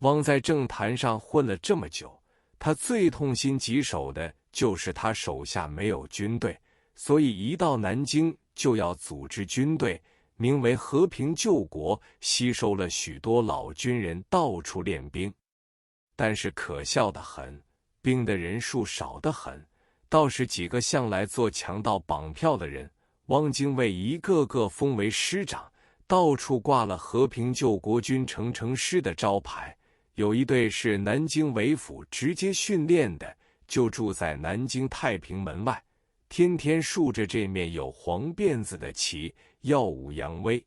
汪在政坛上混了这么久，他最痛心疾首的就是他手下没有军队，所以一到南京就要组织军队，名为和平救国，吸收了许多老军人到处练兵。但是可笑得很，兵的人数少得很，倒是几个向来做强盗绑票的人，汪精卫一个个封为师长，到处挂了和平救国军成师的招牌。有一队是南京伪府直接训练的，就住在南京太平门外，天天竖着这面有黄辫子的旗，耀武扬威。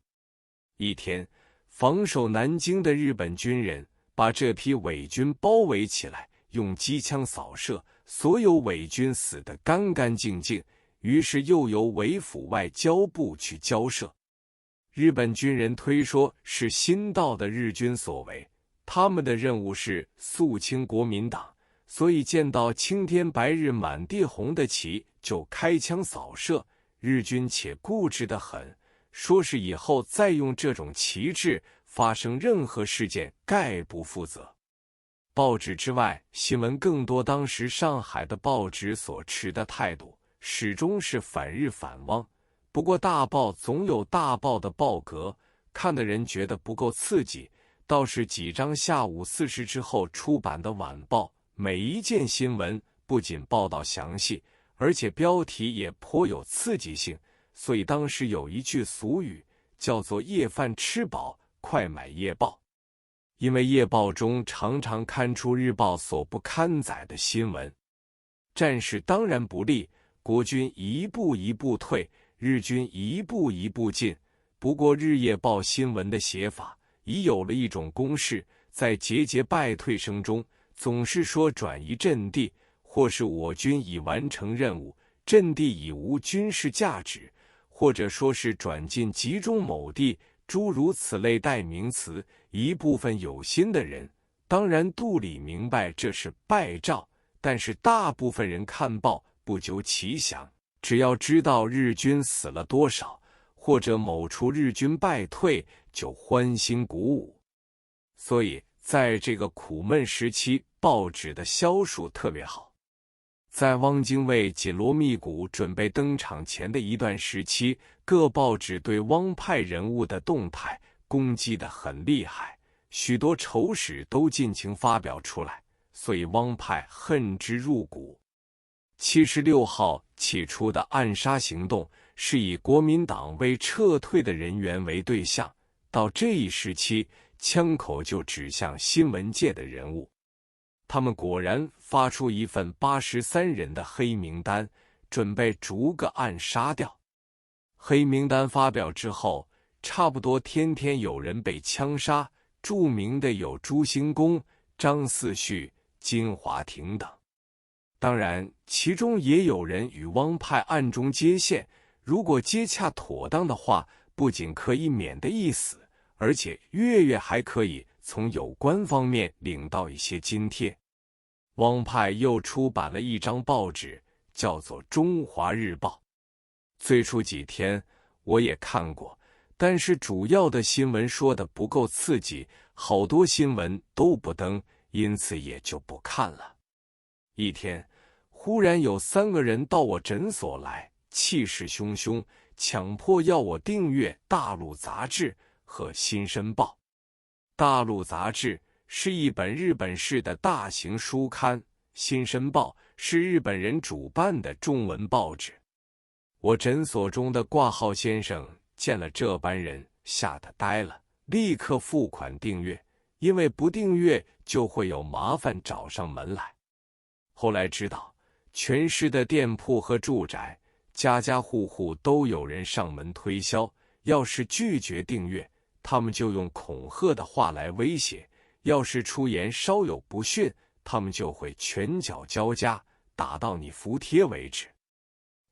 一天，防守南京的日本军人把这批伪军包围起来，用机枪扫射，所有伪军死得干干净净，于是又由伪府外交部去交涉。日本军人推说是新到的日军所为，他们的任务是肃清国民党，所以见到青天白日满地红的旗就开枪扫射。日军且固执得很，说是以后再用这种旗帜发生任何事件概不负责。报纸之外，新闻更多，当时上海的报纸所持的态度始终是反日反汪。不过大报总有大报的报格，看的人觉得不够刺激，倒是几张下午4时之后出版的晚报，每一件新闻不仅报道详细，而且标题也颇有刺激性，所以当时有一句俗语叫做夜饭吃饱，快买夜报。因为夜报中常常刊出日报所不刊载的新闻。战事当然不利，国军一步一步退，日军一步一步进。不过日夜报新闻的写法已有了一种公式，在节节败退声中，总是说转移阵地，或是我军已完成任务，阵地已无军事价值，或者说是转进集中某地，诸如此类代名词。一部分有心的人当然肚里明白这是败兆，但是大部分人看报不究其详，只要知道日军死了多少，或者某处日军败退，就欢欣鼓舞。所以在这个苦闷时期，报纸的销数特别好。在汪精卫紧锣密鼓准备登场前的一段时期，各报纸对汪派人物的动态攻击得很厉害，许多丑史都尽情发表出来，所以汪派恨之入骨。76号起初的暗杀行动是以国民党为撤退的人员为对象，到这一时期，枪口就指向新闻界的人物。他们果然发出一份83人的黑名单，准备逐个暗杀掉。黑名单发表之后，差不多天天有人被枪杀，著名的有朱兴公、张嗣绪、金华亭等。当然，其中也有人与汪派暗中接线，如果接洽妥当的话，不仅可以免得一死，而且月还可以从有关方面领到一些津贴。汪派又出版了一张报纸，叫做《中华日报》。最初几天我也看过，但是主要的新闻说的不够刺激，好多新闻都不登，因此也就不看了。一天，忽然有3个人到我诊所来，气势汹汹，强迫要我订阅《大陆》杂志和《新申报》。《大陆》杂志是一本日本式的大型书刊，《新申报》是日本人主办的中文报纸。我诊所中的挂号先生见了这班人，吓得呆了，立刻付款订阅，因为不订阅就会有麻烦找上门来。后来知道，全市的店铺和住宅，家家户户都有人上门推销，要是拒绝订阅，他们就用恐吓的话来威胁，要是出言稍有不逊，他们就会拳脚交加，打到你服帖为止。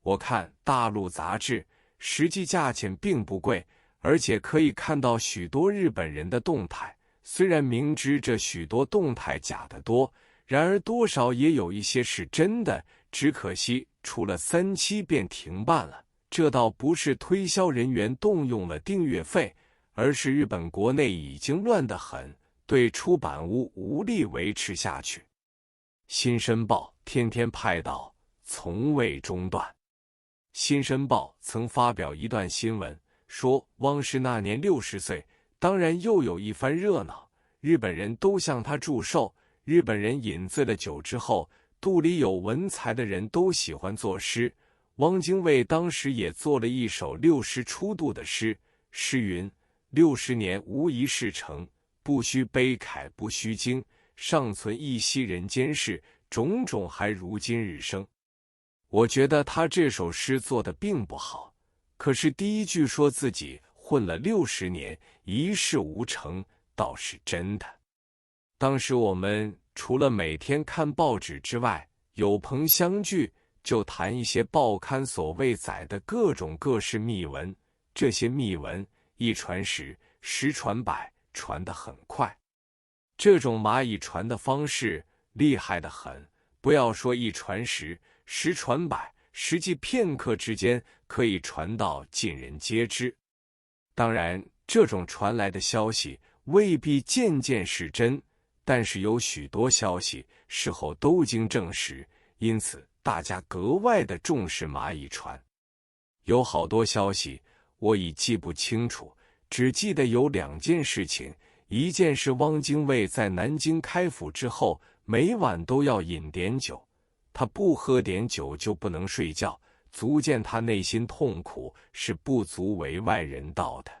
我看《大陆》杂志实际价钱并不贵，而且可以看到许多日本人的动态，虽然明知这许多动态假的多，然而多少也有一些是真的，只可惜出了3期便停办了。这倒不是推销人员动用了订阅费，而是日本国内已经乱得很，对出版物无力维持下去。新申报天天派到，从未中断。新申报曾发表一段新闻，说汪氏那年60岁，当然又有一番热闹，日本人都向他祝寿。日本人饮醉了酒之后，肚里有文才的人都喜欢作诗，汪精卫当时也做了一首60初度的诗，诗云：60年无一事成，不须悲慨不须惊，尚存一息人间事，种种还如今日生。我觉得他这首诗做得并不好，可是第一句说自己混了60年，一事无成，倒是真的。当时我们除了每天看报纸之外，有朋相聚，就谈一些报刊所谓载的各种各式秘闻。这些秘闻一传十传百，传得很快。这种蚂蚁传的方式厉害得很，不要说一传十传百，实际片刻之间可以传到尽人皆知。当然，这种传来的消息未必件件是真，但是有许多消息事后都经证实，因此大家格外的重视蚂蚁传。有好多消息我已记不清楚，只记得有2件事情。一件是汪精卫在南京开府之后，每晚都要饮点酒，他不喝点酒就不能睡觉，足见他内心痛苦，是不足为外人道的。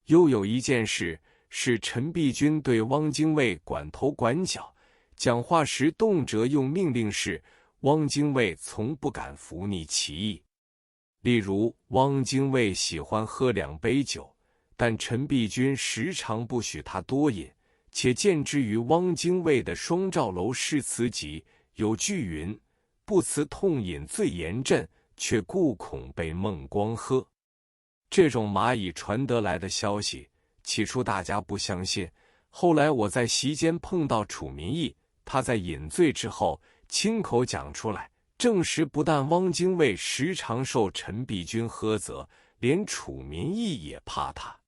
又有一件事是陈璧君对汪精卫管头管脚，讲话时动辄用命令式，汪精卫从不敢服逆其意。例如，汪精卫喜欢喝2杯酒，但陈璧君时常不许他多饮，且见之于汪精卫的《双照楼诗词集》有句云：不辞痛饮最严阵，却故恐被孟光喝。这种蚂蚁传得来的消息，起初大家不相信，后来我在席间碰到楚民义，他在饮醉之后亲口讲出来，证实不但汪精卫时常受陈璧君呵责，连楚民义也怕他。